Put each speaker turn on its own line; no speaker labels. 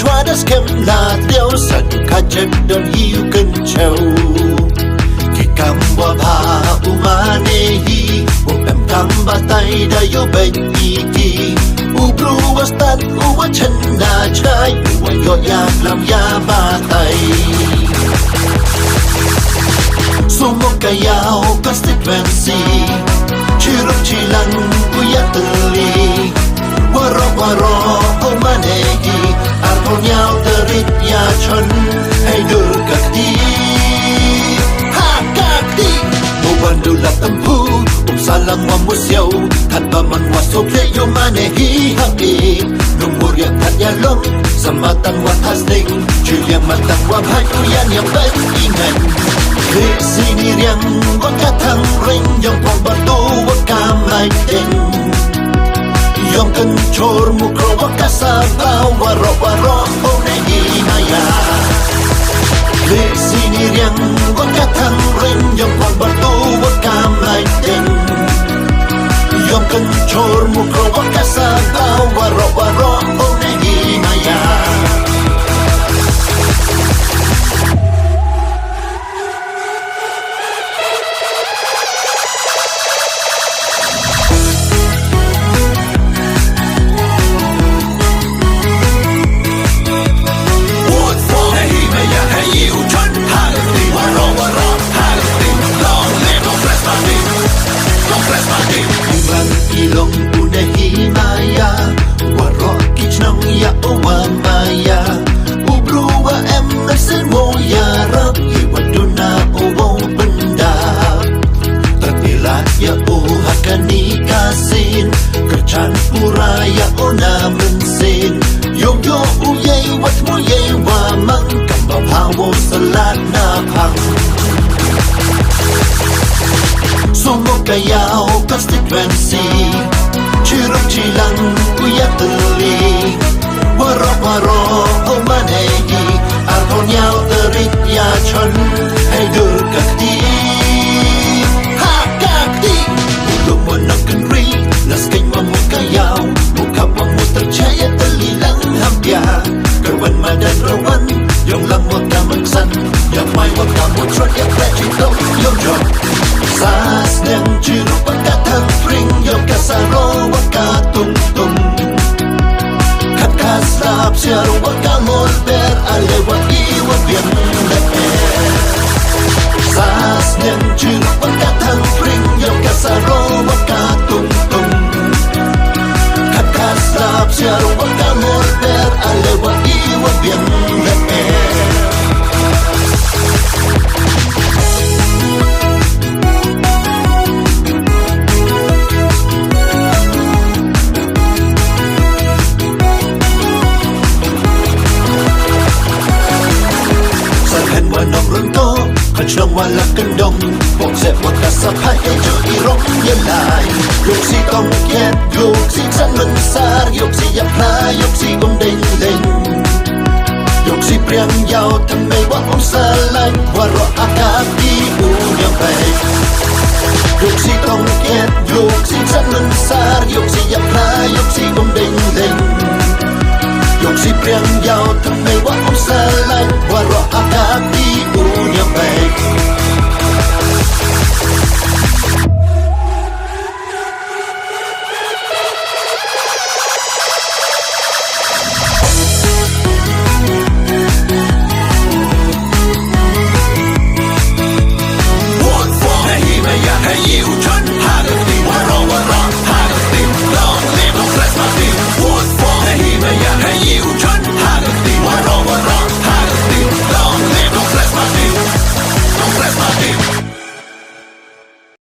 chua das kem là tiêu sẵn khá chất đơn hiu cân trâu khi cam qua ba umane hi em cam ba tay đã yo bên iki ubru wastan uwa chân na chai uwa yo yak làm ya ba tay4mowkaiaw constituency chiruk chilang kuya teli waro omanehi arkonyaw terit ya chon hay dur kakti ha kakti mubandu la tempu salang wa musiaw thật ba man wa sokle yo manehi happy numur ya thật ya long samatan wa tasning julia matang wa bhai kuyan ya ben ingan Hê sini riang wa kathang ring yong pong batu wa kamay ding Yong kan chor mukro wa kasabao waro o nehemaya Hê sini riang wa kathang ring yong pong batu wa kamay ding Yong kan chor mukro wa kasabao waro o nehemaya Ilong nehemaya waro kichnong ya maya ubru wa em nasen mo ya rap iwaduna o benda terpilat ya hakani kasin kercan pura ya namen sin yo uyay wat mo ye wa mang kambab hawo salat na pang 4mowkaiaw constituency chiruk chilang kuya teli waro omanehi arkonyaw terit ya chon hay dur kakti ha kakti ulung mo nang kanri las kay 4mowkaiaw mukha mo tercaya teli lang hambya kawan madan rawan yung lang wag ka magsan yung may wag ka mo trot yung prechito yung job Sas nang chiruk pagkatang ring yung kasaro wag ka tungtung Kat kaslap siya wag ka molber alewa iwag yung leper Sas nang chiruk pagkatang ring yung kasaro wag ka tungtung Kat kaslap siya wag ka molber alewa iwag yung leper Trong wala kendong Bok set wak kasapay Ejo irong yalay Yok si kong kiet Yok si chan mensar Yok si yapla Yok si gom ding ding Yok si priang yao Tan may wak om salay Waro akapi unyang bay Yok si kong kiet Yok si chan mensar Yok si yapla Yok si gom ding ding Yok si priang yao Tan may wak om salay Waro